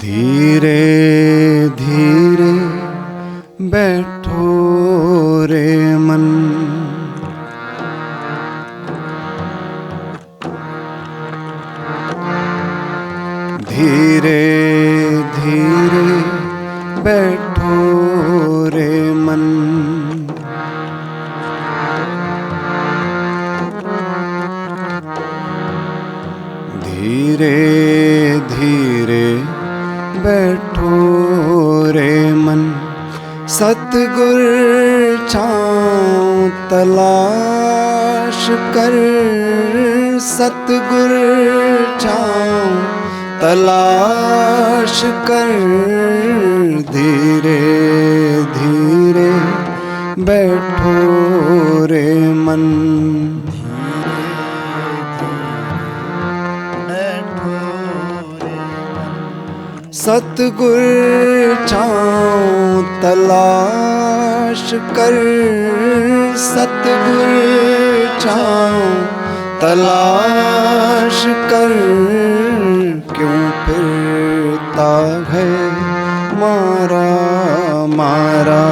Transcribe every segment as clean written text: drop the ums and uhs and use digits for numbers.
धीरे धीरे बैठो रे मन, धीरे धीरे बैठो रे मन, धीरे धीरे बैठो रे मन। सतगुर छाँव तलाश कर, सतगुर छाँव तलाश कर, धीरे धीरे बैठो रे मन, सतगुर छाँव तलाश कर, सतगुर छाँव तलाश कर, क्यों फिरता है मारा मारा,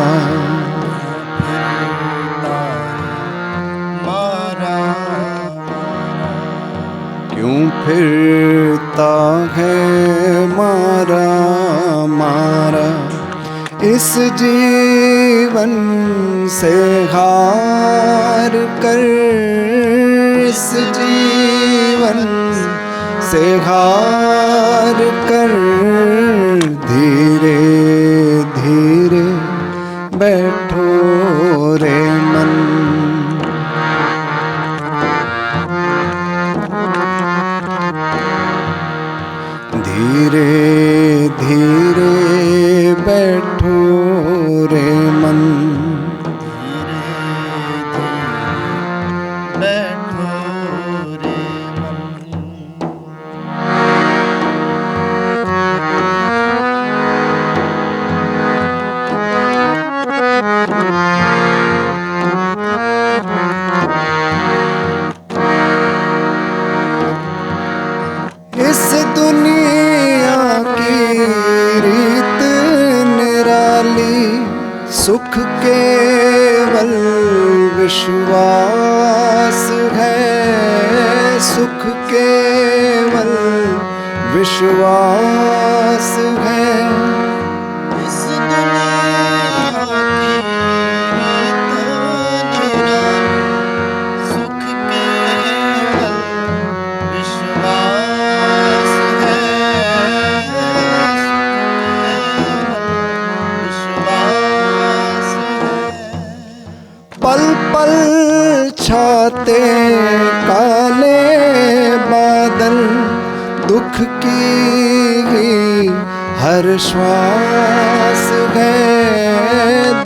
क्यों फिरता है मारा मारा। इस जीवन से हार कर, इस जीवन से हार कर, धीरे धीरे बैठो रे मन, धीरे धीरे बैठो रे मन, बैठो रे मन। इस दुनिया की रीत निराली, सुख केवल विश्वास है, सुख केवल विश्वास है। इस दुनिया की रीत निराली, सुख केवल विश्वास है, विश्वास है। पल पल छाते काले बादल, दुख की ही हर श्वास है,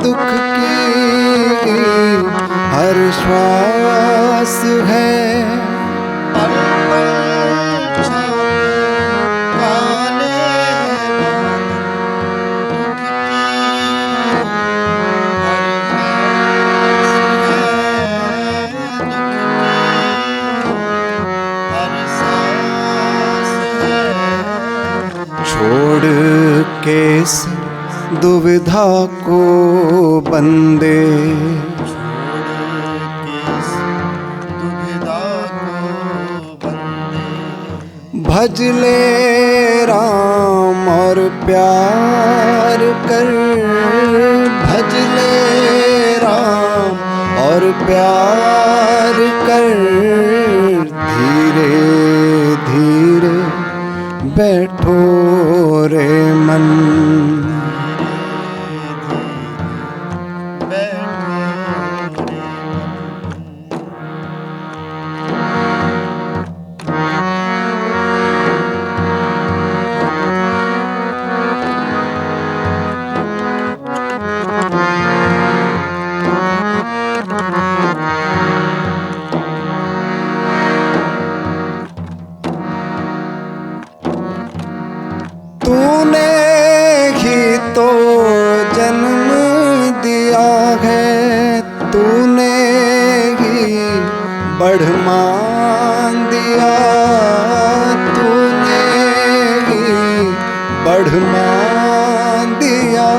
दुख की ही हर श्वास है। पल पल छाते काले बादल, दुख की हर श्वास है, दुख की हर सांस है। छोड़ के से दुविधा को बंदे भज ले राम और प्यार कर, भज ले राम और प्यार कर, धीरे धीरे बैठो रे मन। तूने ही तो जन्म दिया है, तूने ही बढ़मान दिया, तूने ही बढ़मान दिया।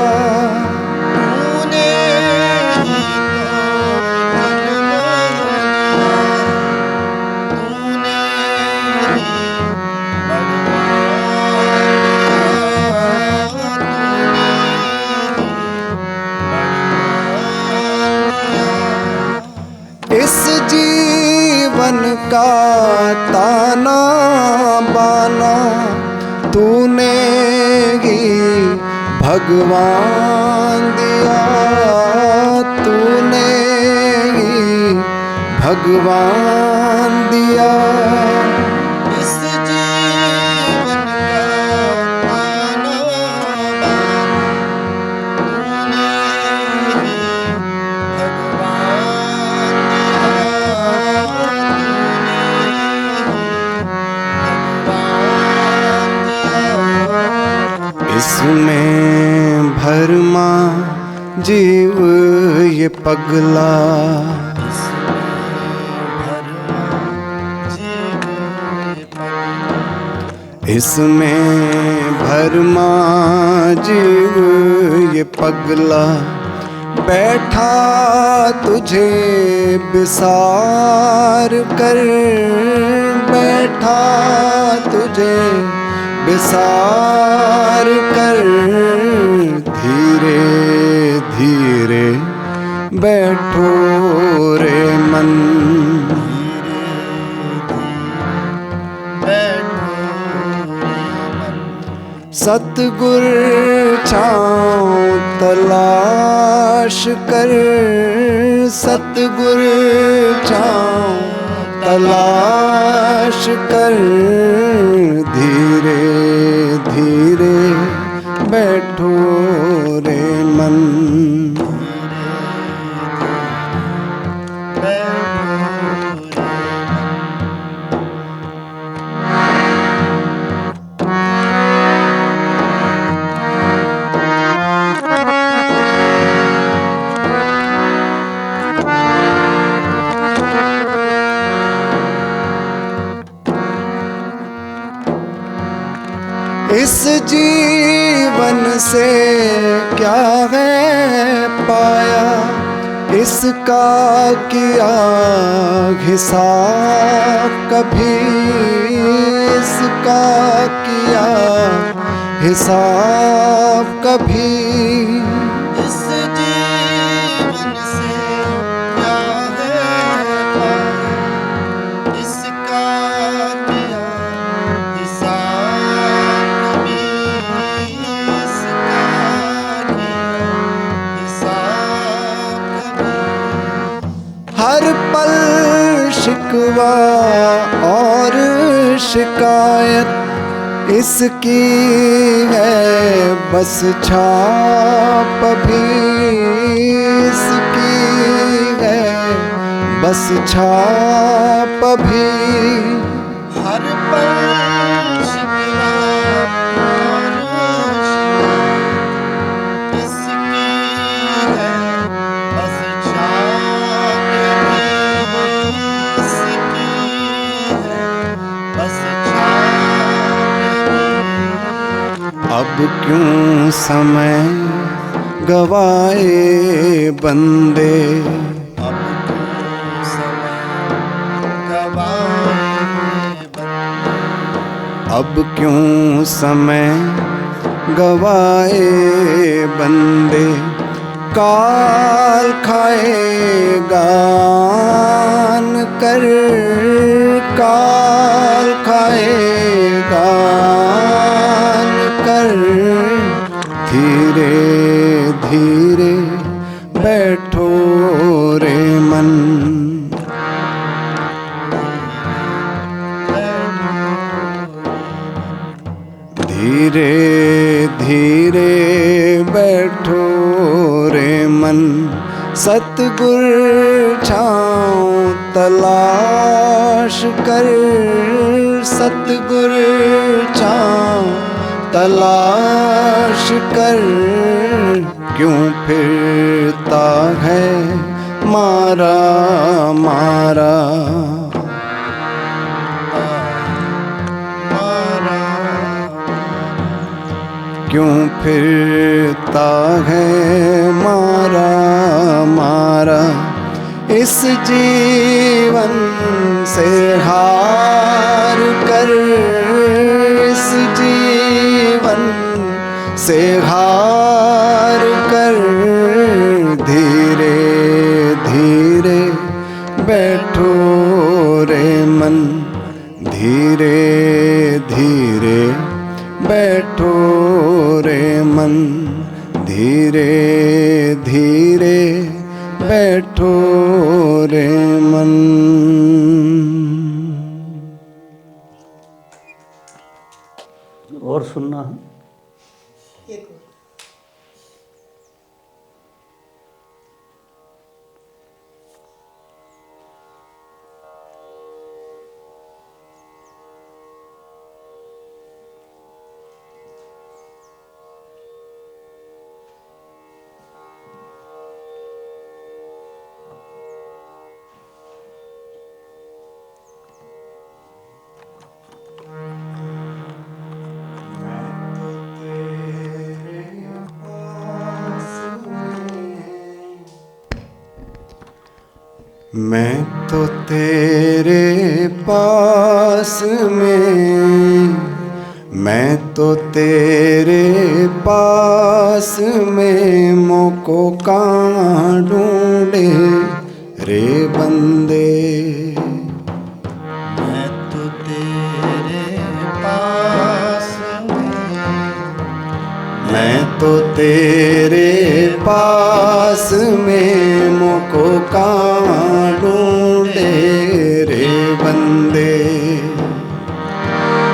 इस जीवन का ताना बाना तूने ही भगवान दिया, तूने ही भगवान दिया। इस जीवन का ताना इसमें भरमा जीव ये पगला, इसमें भरमा जीव ये पगला, बैठा तुझे विसार कर, बैठा तुझे विसार कर, धीरे धीरे बैठो रे मन। सतगुर छाँव तलाश कर, सतगुर छाँव तलाश कर, धीरे धीरे बैठो रे मन। इस जीवन से क्या है पाया, इसका किया हिसाब कभी, इसका किया हिसाब कभी। इस जीवन से क्या है पाया, इसका किया हिसाब कभी, इसका किया हिसाब कभी। हर पल शिकवा और शिकायत इसकी है बस छाप भी, इसकी है बस छाप भी। हर पल शिकवा और शिकायत इसकी है बस छाप भी, इसकी है बस छाप भी। अब क्यों समय गवाए बंदे। अब तो समय गवाए बंदे। अब क्यों समय गवाए बंदे। काल खाएगा आन कर, काल खाएगा आन कर। धीरे धीरे बैठो रे मन। धीरे धीरे बैठो रे मन। सतगुर छाँव तलाश कर, सतगुर छाँव तलाश कर। क्यों फिरता है मारा मारा। क्यों फिरता है मारा मारा। इस जीवन से हार कर, इस जीवन से हार कर। धीरे धीरे बैठो रे मन। धीरे धीरे बैठो रे मन। धीरे धीरे बैठो रे मन। और सुनना है। मैं तो तेरे पास में, मैं तो तेरे पास में। मोको कहाँ ढूंढे रे बंदे। मैं तो तेरे पास में, मैं तो तेरे पास में। मोको कहाँ ढूंढे रे बंदे।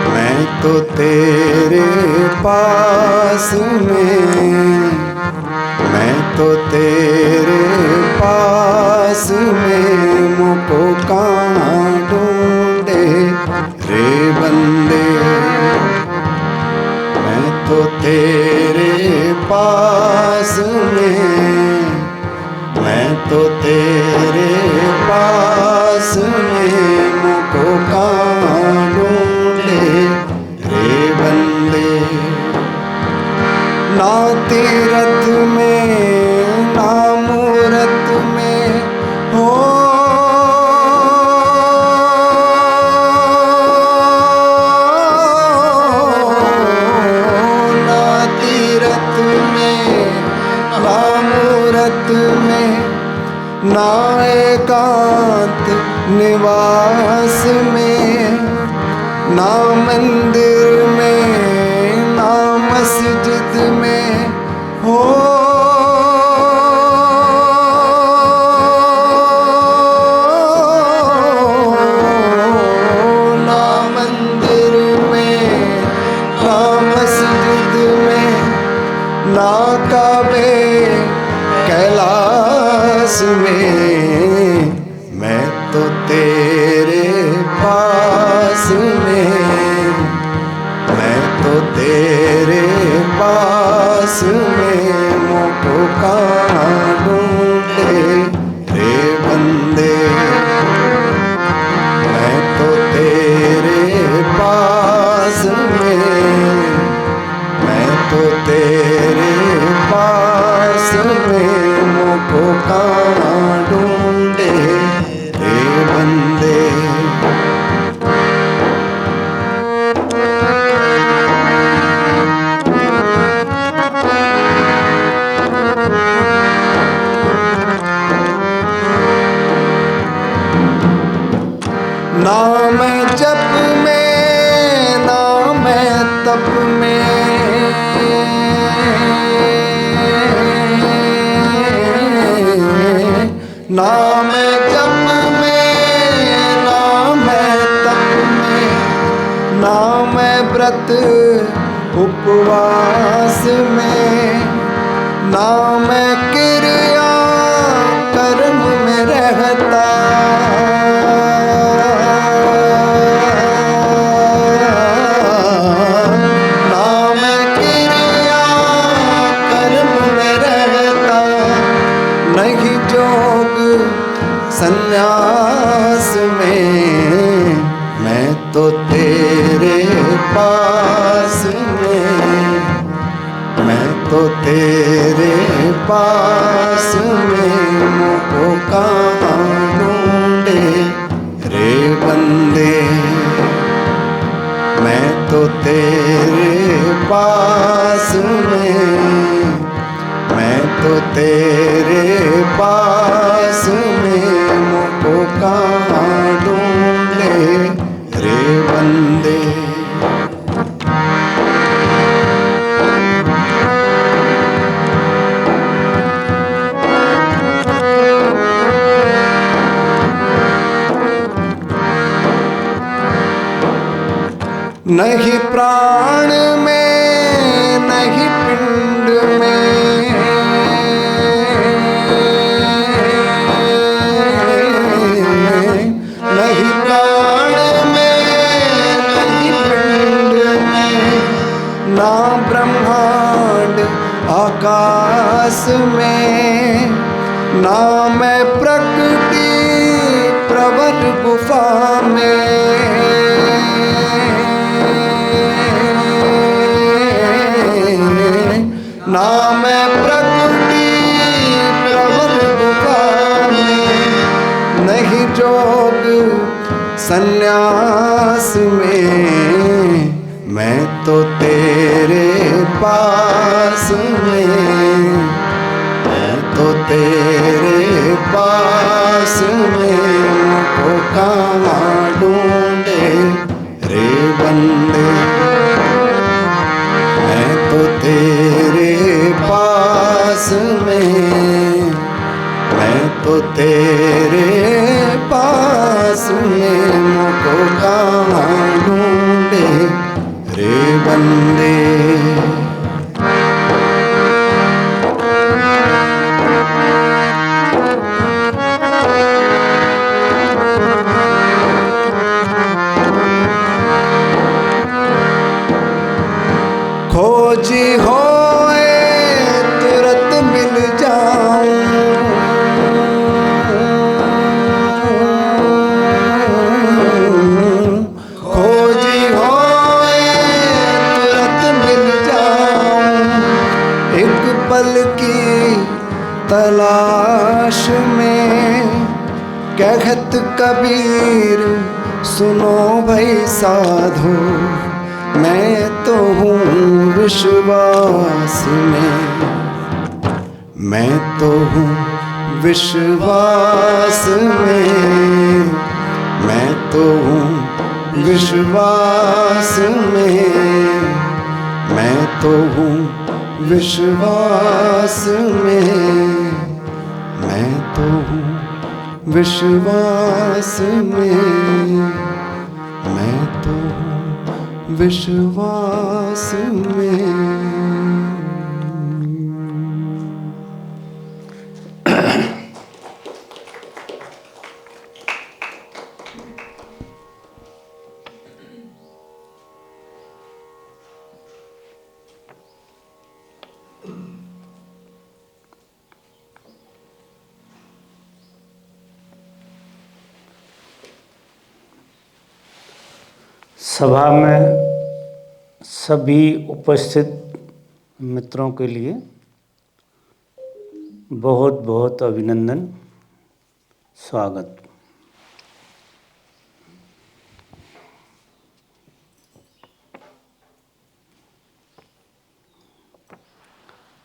मैं तो तेरे पास में, मैं तो तेरे पास में। मोको कहाँ ढूंढे रे बंदे। मैं तो तेरे पास में, मैं तो तेरे पास में। मुझको कहाँ ढूंढे रे बंदे। ना तीरथ में ना मूरत में हो, ना तीरथ में ना मूरत में। ना एकांत निवास में, ना मंदिर में ना मस्जिद में हो। ना मंदिर में ना मस्जिद में, ना काबे कैलाश में। मैं तो तेरे पास में, मैं तो तेरे पास में। मुझको कहाँ ढूंढे रे बंदे। मैं तो तेरे पास में, मैं तो ना मैं जप में ना मैं तप में, ना मैं जप में ना मैं तप में, ना मैं व्रत उपवास में, ना मैं क्रिया कर्म में रहता, ना मैं क्रिया कर्म में रहता, नहीं जोग संन्यास में, मैं तो तेरे पास में, मैं तो तेरे पास में, मुझको कहाँ ढूंढे रे बंदे, मैं तो तेरे पास में, मैं तो तेरे पास में, मुझको कहाँ ढूंढे रे बंदे। नहीं प्राण में नहीं पिंड में, नहीं प्राण में नहीं पिंड में, ना ब्रह्मांड आकाश में, ना मैं प्रकृति प्रवर गुफा में, ना मैं प्रकृति प्रवर गुफा में, नहीं जोग संन्यास में, मैं तो तेरे पास में, मैं तो तेरे पास में, मुझको कहाँ ढूंढे रे बंदे, मैं तो तेरे पास में, मैं तो तेरे पास में, मुझको कहाँ ढूंढे रे बंदे। खोजी होए तुरंत मिल जाऊं, खोजी होए तुरंत मिल जाऊं, एक पल की तलाश में, कहत कबीर सुनो भाई साधो, मैं तो हूँ विश्वास में, मैं तो हूँ विश्वास में, मैं तो हूँ विश्वास में, मैं तो हूँ विश्वास में, मैं तो हूँ विश्वास में, मैं तो हूँ विश्वास में। सभा में सभी उपस्थित मित्रों के लिए बहुत बहुत अभिनंदन, स्वागत।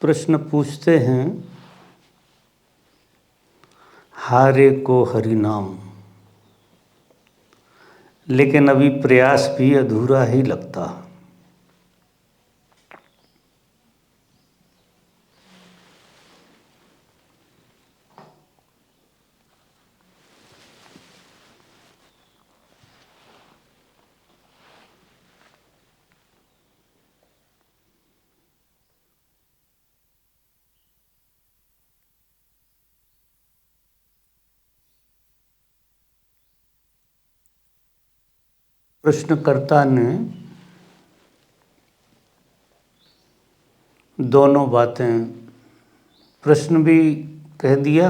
प्रश्न पूछते हैं, हारे को हरि नाम लेकिन अभी प्रयास भी अधूरा ही लगता। प्रश्नकर्ता ने दोनों बातें, प्रश्न भी कह दिया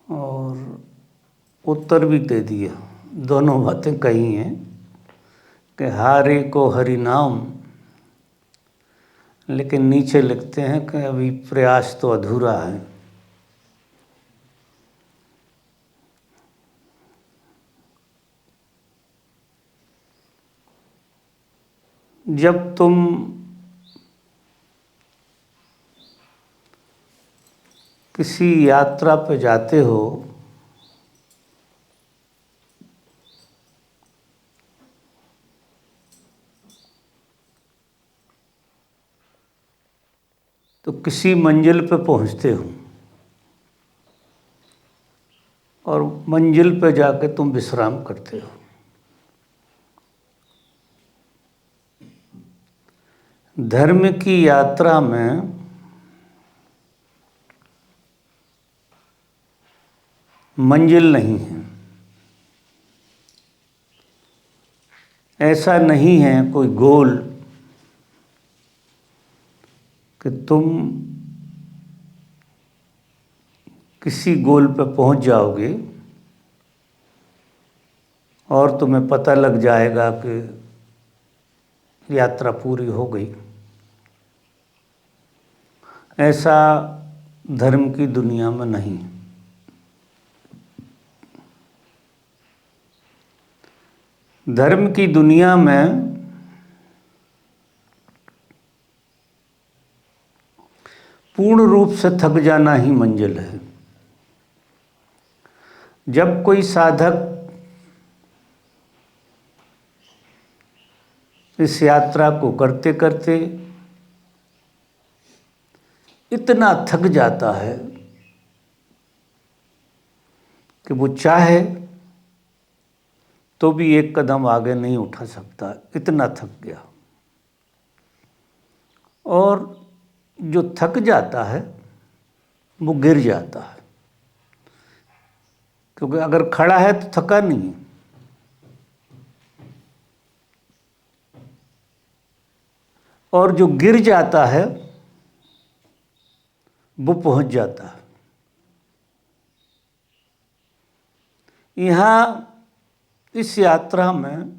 और उत्तर भी दे दिया। दोनों बातें कही हैं कि हारे को हरि नाम, लेकिन नीचे लिखते हैं कि अभी प्रयास तो अधूरा है। जब तुम किसी यात्रा पे जाते हो तो किसी मंजिल पे पहुंचते हो और मंजिल पे जाके तुम विश्राम करते हो। धर्म की यात्रा में मंजिल नहीं है। ऐसा नहीं है कोई गोल कि तुम किसी गोल पर पहुंच जाओगे और तुम्हें पता लग जाएगा कि यात्रा पूरी हो गई। ऐसा धर्म की दुनिया में नहीं। धर्म की दुनिया में पूर्ण रूप से थक जाना ही मंजिल है। जब कोई साधक इस यात्रा को करते करते इतना थक जाता है कि वो चाहे तो भी एक कदम आगे नहीं उठा सकता, इतना थक गया। और जो थक जाता है वो गिर जाता है, क्योंकि अगर खड़ा है तो थका नहीं है। और जो गिर जाता है वो पहुंच जाता है। यहाँ इस यात्रा में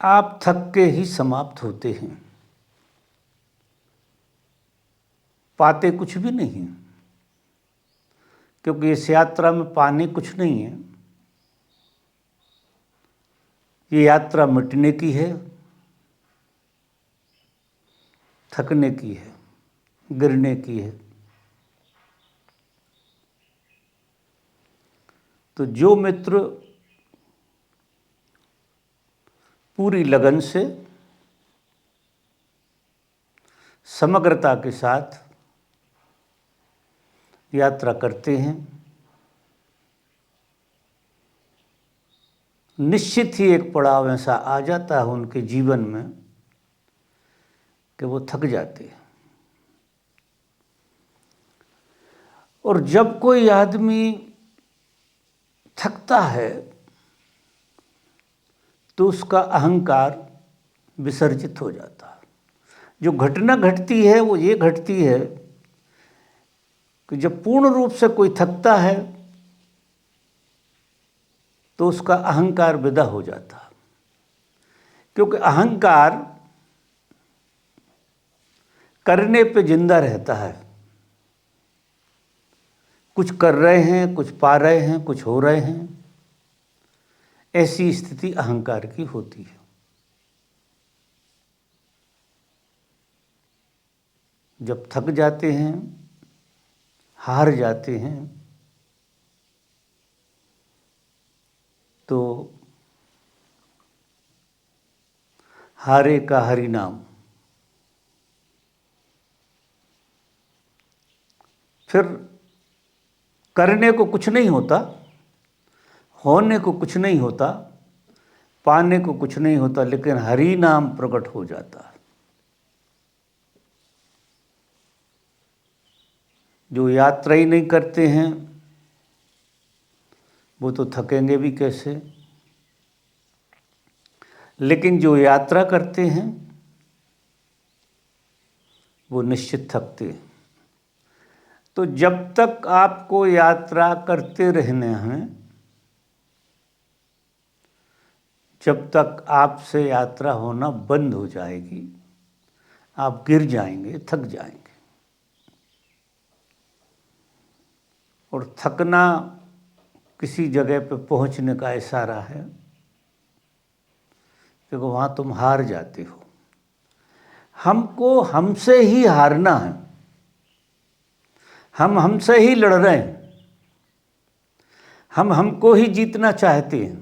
आप थक के ही समाप्त होते हैं, पाते कुछ भी नहीं है, क्योंकि इस यात्रा में पाने कुछ नहीं है। ये यात्रा मिटने की है, थकने की है, गिरने की है। तो जो मित्र पूरी लगन से समग्रता के साथ यात्रा करते हैं, निश्चित ही एक पड़ाव ऐसा आ जाता है उनके जीवन में कि वो थक जाते हैं। और जब कोई आदमी थकता है तो उसका अहंकार विसर्जित हो जाता है। जो घटना घटती है वो ये घटती है कि जब पूर्ण रूप से कोई थकता है तो उसका अहंकार विदा हो जाता है, क्योंकि अहंकार करने पे जिंदा रहता है। कुछ कर रहे हैं, कुछ पा रहे हैं, कुछ हो रहे हैं, ऐसी स्थिति अहंकार की होती है। जब थक जाते हैं, हार जाते हैं, तो हारे का हरि नाम, फिर करने को कुछ नहीं होता, होने को कुछ नहीं होता, पाने को कुछ नहीं होता, लेकिन हरि नाम प्रकट हो जाता है। जो यात्रा ही नहीं करते हैं वो तो थकेंगे भी कैसे, लेकिन जो यात्रा करते हैं वो निश्चित थकते हैं। तो जब तक आपको यात्रा करते रहने हैं, जब तक आपसे यात्रा होना बंद हो जाएगी, आप गिर जाएंगे, थक जाएंगे। और थकना किसी जगह पे पहुंचने का इशारा है, क्योंकि वहाँ तुम हार जाते हो। हमको हमसे ही हारना है, हम हमसे ही लड़ रहे हैं, हम हमको ही जीतना चाहते हैं।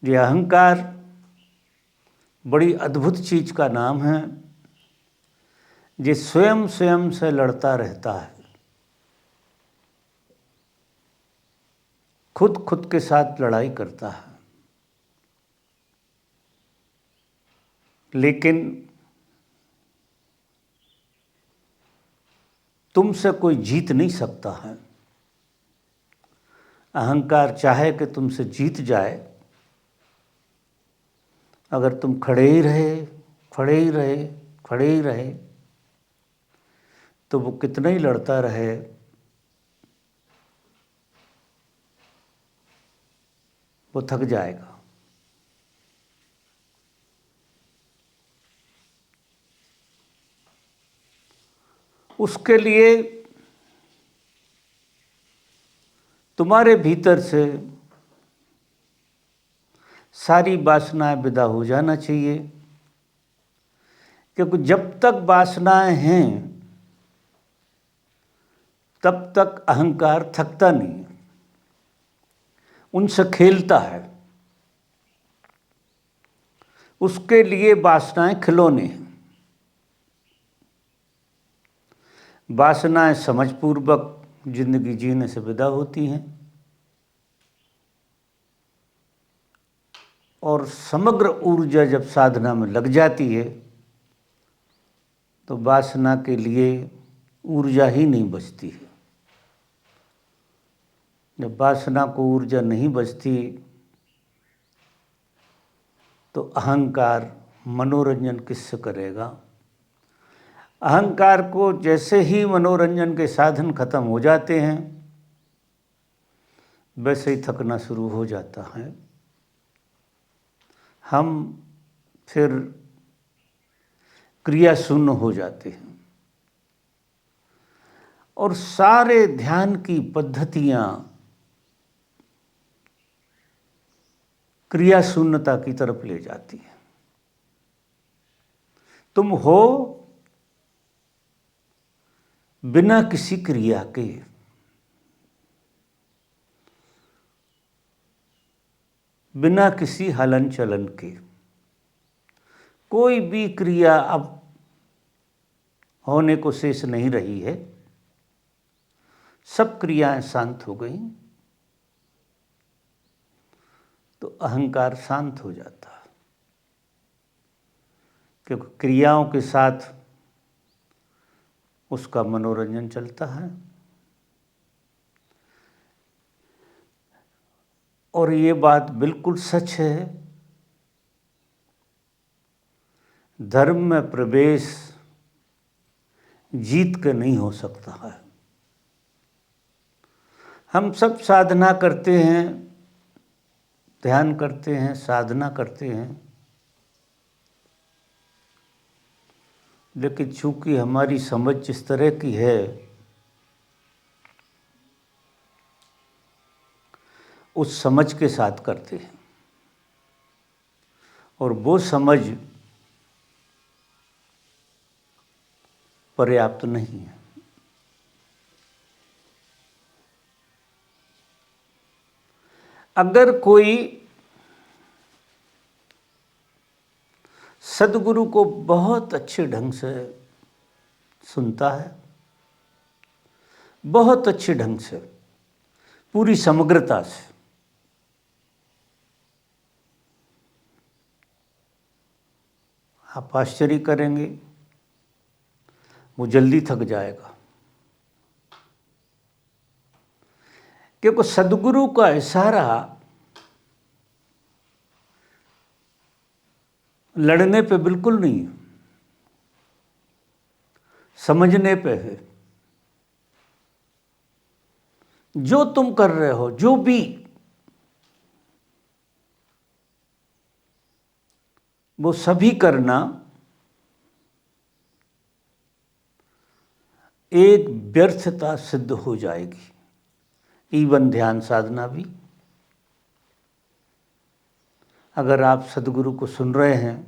ये अहंकार बड़ी अद्भुत चीज का नाम है, जो स्वयं स्वयं से लड़ता रहता है, खुद खुद के साथ लड़ाई करता है। लेकिन तुमसे कोई जीत नहीं सकता है। अहंकार चाहे कि तुमसे जीत जाए, अगर तुम खड़े ही रहे, खड़े ही रहे, खड़े ही रहे, तो वो कितना ही लड़ता रहे, वो थक जाएगा। उसके लिए तुम्हारे भीतर से सारी वासनाएं विदा हो जाना चाहिए, क्योंकि जब तक वासनाएं हैं तब तक अहंकार थकता नहीं है, उनसे खेलता है। उसके लिए वासनाएं खिलौने हैं। वासनाएं समझपूर्वक जिंदगी जीने से विदा होती हैं, और समग्र ऊर्जा जब साधना में लग जाती है तो वासना के लिए ऊर्जा ही नहीं बचती है। जब वासना को ऊर्जा नहीं बचती तो अहंकार मनोरंजन किससे करेगा। अहंकार को जैसे ही मनोरंजन के साधन खत्म हो जाते हैं, वैसे ही थकना शुरू हो जाता है। हम फिर क्रिया शून्य हो जाते हैं, और सारे ध्यान की पद्धतियां क्रिया शून्यता की तरफ ले जाती हैं। तुम हो बिना किसी क्रिया के, बिना किसी हलन चलन के। कोई भी क्रिया अब होने को शेष नहीं रही है, सब क्रियाएं शांत हो गई, तो अहंकार शांत हो जाता है। क्योंकि क्रियाओं के साथ उसका मनोरंजन चलता है। और ये बात बिल्कुल सच है, धर्म में प्रवेश जीत के नहीं हो सकता है। हम सब साधना करते हैं, ध्यान करते हैं, साधना करते हैं, लेकिन चूंकि हमारी समझ इस तरह की है, उस समझ के साथ करते हैं, और वो समझ पर्याप्त नहीं है। अगर कोई सदगुरु को बहुत अच्छे ढंग से सुनता है, बहुत अच्छे ढंग से, पूरी समग्रता से, आप आश्चर्य करेंगे वो जल्दी थक जाएगा। क्योंकि सदगुरु का इशारा लड़ने पे बिल्कुल नहीं, समझने पे है। जो तुम कर रहे हो, जो भी, वो सभी करना एक व्यर्थता सिद्ध हो जाएगी। इवन ध्यान साधना भी, अगर आप सदगुरु को सुन रहे हैं,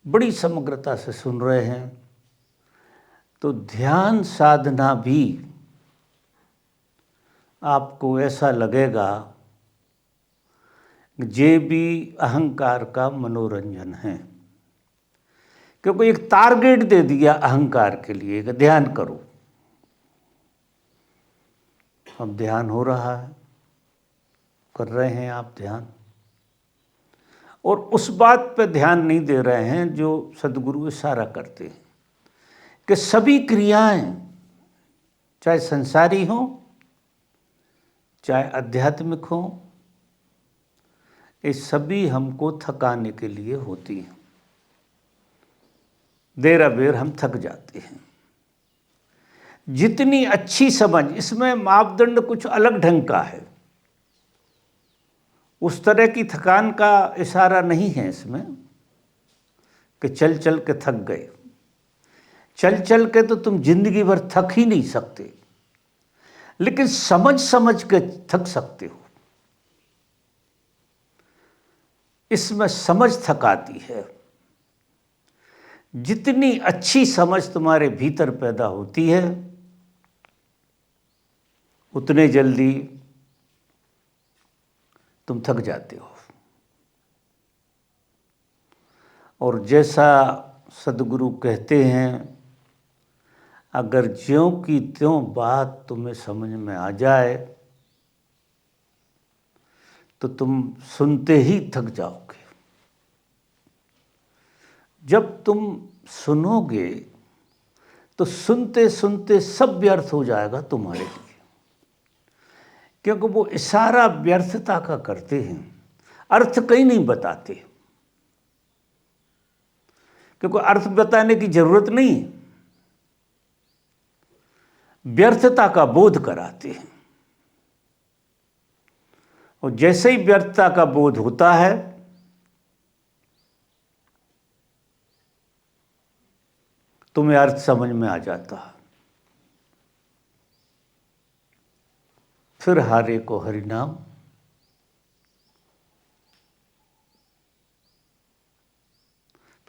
बड़ी समग्रता से सुन रहे हैं, तो ध्यान साधना भी आपको ऐसा लगेगा ये भी अहंकार का मनोरंजन है। क्योंकि एक टारगेट दे दिया अहंकार के लिए कि ध्यान करो। अब ध्यान हो रहा है, कर रहे हैं आप ध्यान, और उस बात पे ध्यान नहीं दे रहे हैं जो सदगुरु इशारा करते हैं कि सभी क्रियाएं, चाहे संसारी हो चाहे आध्यात्मिक हो, ये सभी हमको थकाने के लिए होती हैं। देर अबेर हम थक जाते हैं। जितनी अच्छी समझ, इसमें मापदंड कुछ अलग ढंग का है, उस तरह की थकान का इशारा नहीं है इसमें कि चल चल के थक गए। चल चल के तो तुम जिंदगी भर थक ही नहीं सकते, लेकिन समझ समझ के थक सकते हो। इसमें समझ थकाती है। जितनी अच्छी समझ तुम्हारे भीतर पैदा होती है, उतने जल्दी तुम थक जाते हो। और जैसा सदगुरु कहते हैं, अगर ज्यों की त्यों बात तुम्हें समझ में आ जाए तो तुम सुनते ही थक जाओगे। जब तुम सुनोगे तो सुनते सुनते सब व्यर्थ हो जाएगा तुम्हारे लिए, क्योंकि वो इशारा व्यर्थता का करते हैं, अर्थ कहीं नहीं बताते। क्योंकि अर्थ बताने की जरूरत नहीं, व्यर्थता का बोध कराते हैं। और जैसे ही व्यर्थता का बोध होता है, तुम्हें अर्थ समझ में आ जाता है। फिर हारे को हरि नाम,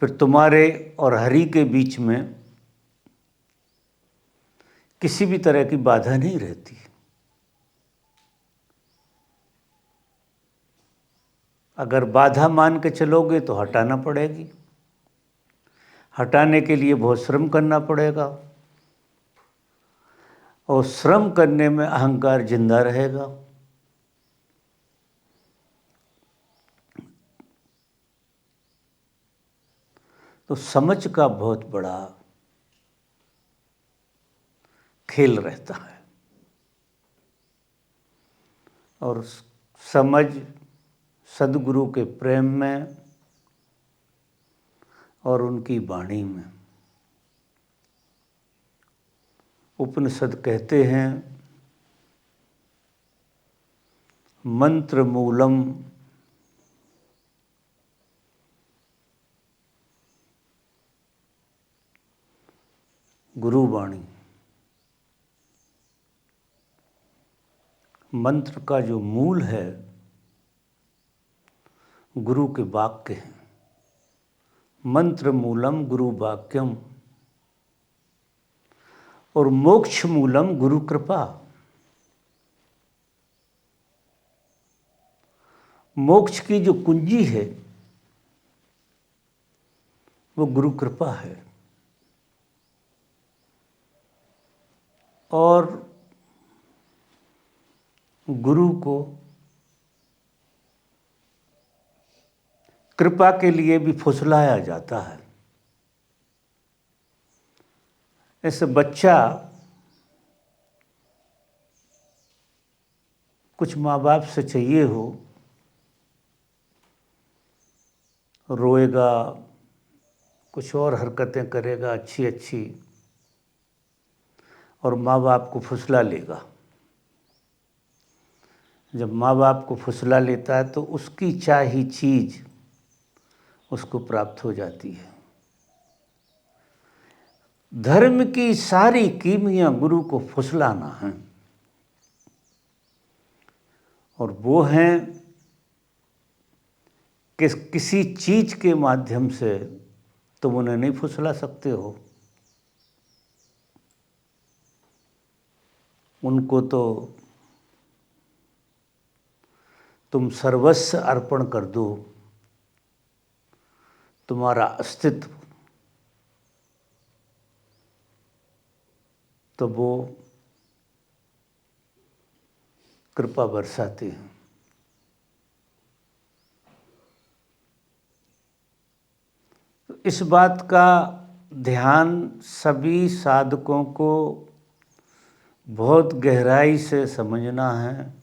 फिर तुम्हारे और हरि के बीच में किसी भी तरह की बाधा नहीं रहती। अगर बाधा मान के चलोगे तो हटाना पड़ेगी, हटाने के लिए बहुत श्रम करना पड़ेगा, और श्रम करने में अहंकार जिंदा रहेगा। तो समझ का बहुत बड़ा खेल रहता है। और समझ सदगुरु के प्रेम में और उनकी वाणी में। उपनिषद कहते हैं, मंत्र मूलम गुरुवाणी। मंत्र का जो मूल है गुरु के वाक्य हैं। मंत्र मूलम गुरु वाक्यम और मोक्ष मूलम गुरु कृपा। मोक्ष की जो कुंजी है वो गुरु कृपा है। और गुरु को कृपा के लिए भी फुसलाया जाता है। ऐसे बच्चा कुछ माँ बाप से चाहिए हो, रोएगा, कुछ और हरकतें करेगा अच्छी अच्छी, और माँ बाप को फुसला लेगा। जब माँ बाप को फुसला लेता है तो उसकी चाही चीज़ उसको प्राप्त हो जाती है। धर्म की सारी कीमियाँ गुरु को फुसलाना है, और वो हैं कि किसी चीज़ के माध्यम से तुम उन्हें नहीं फुसला सकते हो। उनको तो तुम सर्वस्व अर्पण कर दो, तुम्हारा अस्तित्व, तो वो कृपा बरसाते हैं। इस बात का ध्यान सभी साधकों को बहुत गहराई से समझना है।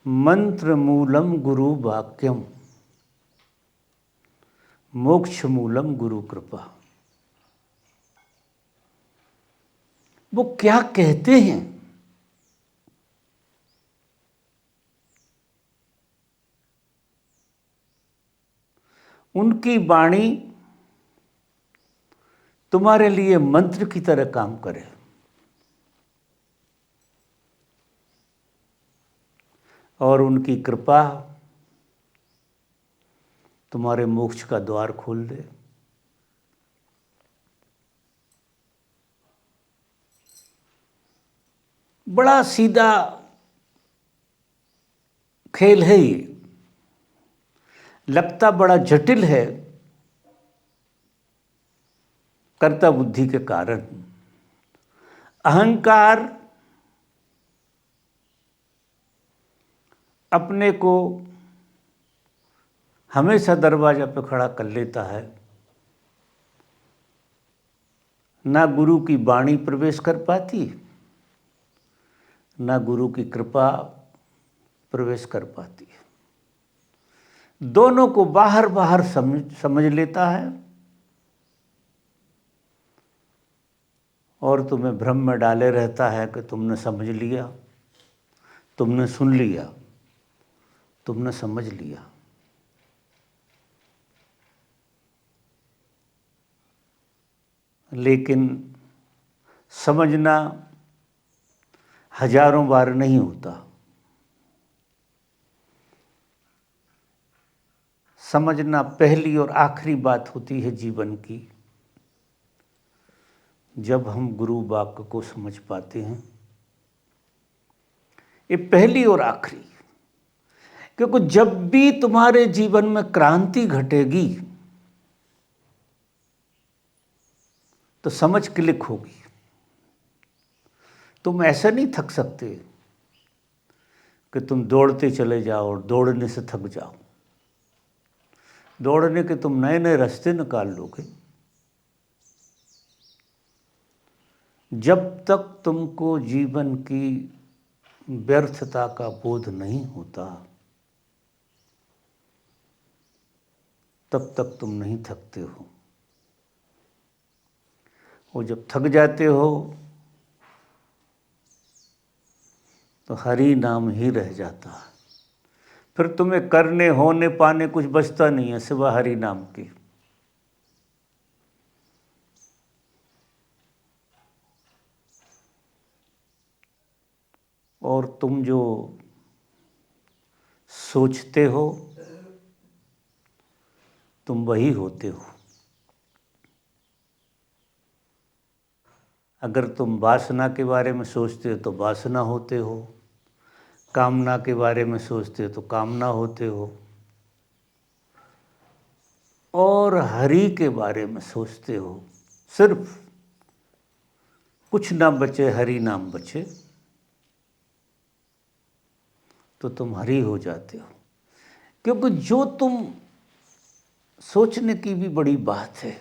मंत्र मूलम गुरु वाक्यम, मोक्ष मूलम गुरु कृपा। वो क्या कहते हैं? उनकी वाणी तुम्हारे लिए मंत्र की तरह काम करे, और उनकी कृपा तुम्हारे मोक्ष का द्वार खोल दे। बड़ा सीधा खेल है ये, लगता बड़ा जटिल है कर्ता बुद्धि के कारण। अहंकार अपने को हमेशा दरवाजा पे खड़ा कर लेता है, ना गुरु की वाणी प्रवेश कर पाती, ना गुरु की कृपा प्रवेश कर पाती है। दोनों को बाहर बाहर समझ लेता है और तुम्हें भ्रम में डाले रहता है कि तुमने समझ लिया, तुमने सुन लिया, तुमने समझ लिया। लेकिन समझना हजारों बार नहीं होता। समझना पहली और आखिरी बात होती है जीवन की। जब हम गुरु वाक्य को समझ पाते हैं, ये पहली और आखिरी, क्योंकि जब भी तुम्हारे जीवन में क्रांति घटेगी तो समझ क्लिक होगी। तुम ऐसा नहीं थक सकते कि तुम दौड़ते चले जाओ और दौड़ने से थक जाओ। दौड़ने के तुम नए नए रास्ते निकाल लोगे। जब तक तुमको जीवन की व्यर्थता का बोध नहीं होता, तब तक तुम नहीं थकते हो। और जब थक जाते हो तो हरि नाम ही रह जाता है। फिर तुम्हें करने होने पाने कुछ बचता नहीं है सिवा हरि नाम के। और तुम जो सोचते हो तुम वही होते हो। अगर तुम वासना के बारे में सोचते हो तो वासना होते हो, कामना के बारे में सोचते हो तो कामना होते हो, और हरि के बारे में सोचते हो, सिर्फ कुछ ना बचे हरि नाम बचे, तो तुम हरि हो जाते हो। क्योंकि जो तुम सोचने की भी बड़ी बात है,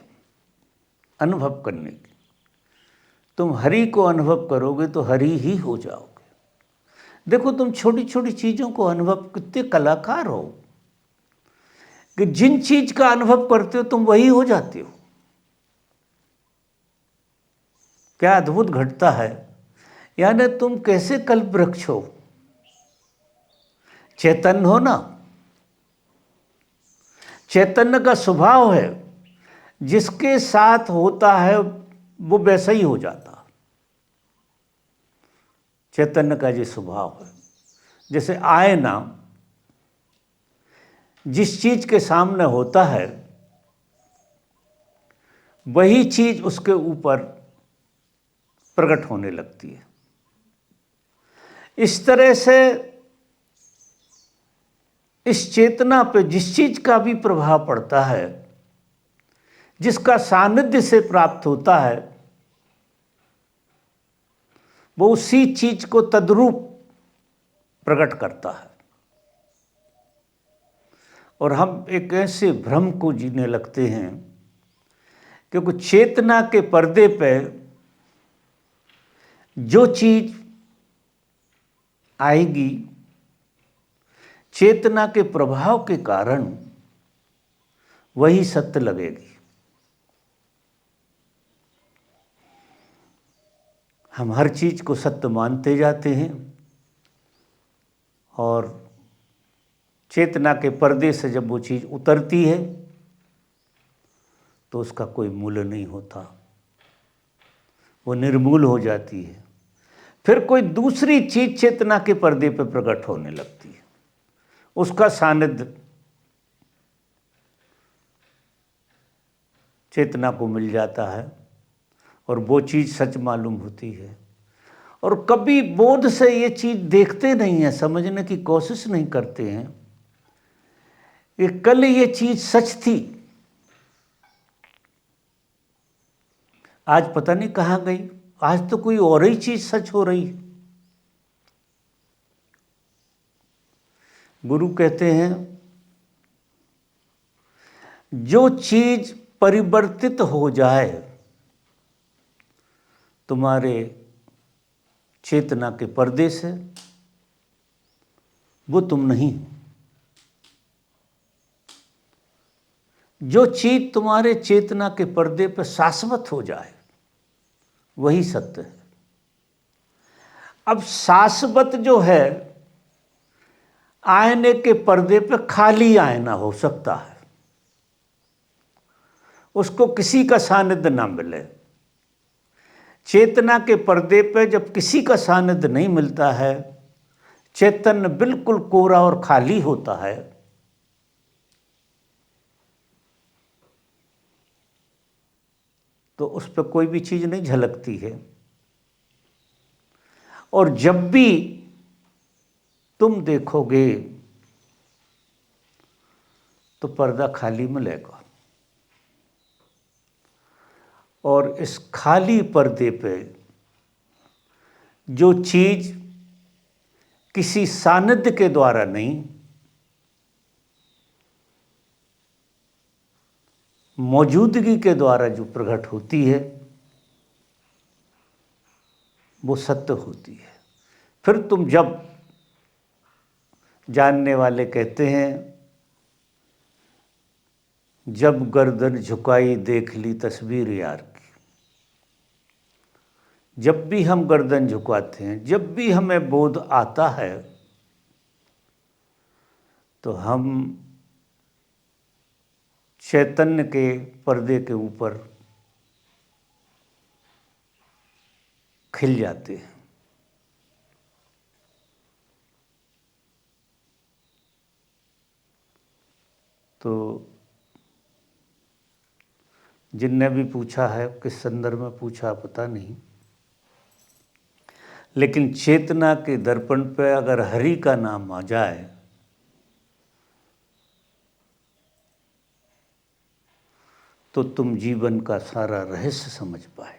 अनुभव करने की, तुम हरि को अनुभव करोगे तो हरि ही हो जाओगे। देखो तुम छोटी छोटी चीज़ों को अनुभव, कितने कलाकार हो कि जिन चीज का अनुभव करते हो तुम वही हो जाते हो। क्या अद्भुत घटता है। यानी तुम कैसे कल्प वृक्ष हो, चैतन्य हो ना, चैतन्य का स्वभाव है, जिसके साथ होता है वो वैसा ही हो जाता। चैतन्य का ये स्वभाव है। जैसे आईना जिस चीज के सामने होता है वही चीज उसके ऊपर प्रकट होने लगती है। इस तरह से इस चेतना पे जिस चीज का भी प्रभाव पड़ता है, जिसका सानिध्य से प्राप्त होता है, वो उसी चीज को तद्रूप प्रकट करता है। और हम एक ऐसे भ्रम को जीने लगते हैं, क्योंकि चेतना के पर्दे पे जो चीज आएगी, चेतना के प्रभाव के कारण वही सत्य लगेगी। हम हर चीज को सत्य मानते जाते हैं, और चेतना के पर्दे से जब वो चीज उतरती है तो उसका कोई मूल्य नहीं होता, वो निर्मूल हो जाती है। फिर कोई दूसरी चीज चेतना के पर्दे पर प्रकट होने लगती है, उसका सानिध्य चेतना को मिल जाता है, और वो चीज सच मालूम होती है। और कभी बोध से ये चीज देखते नहीं हैं, समझने की कोशिश नहीं करते हैं कि कल ये चीज सच थी, आज पता नहीं कहाँ गई, आज तो कोई और ही चीज सच हो रही है। गुरु कहते हैं जो चीज परिवर्तित हो जाए तुम्हारे चेतना के पर्दे से, वो तुम नहीं। जो चीज तुम्हारे चेतना के पर्दे पर शाश्वत हो जाए वही सत्य है। अब शाश्वत जो है, आईने के पर्दे पे खाली आईना हो सकता है, उसको किसी का सानिध्य ना मिले। चेतना के पर्दे पे जब किसी का सानिध्य नहीं मिलता है, चैतन्य बिल्कुल कोरा और खाली होता है, तो उस पर कोई भी चीज नहीं झलकती है। और जब भी तुम देखोगे तो पर्दा खाली मिलेगा, और इस खाली पर्दे पे जो चीज किसी सानिध्य के द्वारा नहीं, मौजूदगी के द्वारा जो प्रकट होती है वो सत्य होती है। फिर तुम जब, जानने वाले कहते हैं, जब गर्दन झुकाई देख ली तस्वीर यार की। जब भी हम गर्दन झुकाते हैं, जब भी हमें बोध आता है, तो हम चैतन्य के पर्दे के ऊपर खिल जाते हैं। तो जिनने भी पूछा है, किस संदर्भ में पूछा पता नहीं, लेकिन चेतना के दर्पण पे अगर हरि का नाम आ जाए तो तुम जीवन का सारा रहस्य समझ पाए।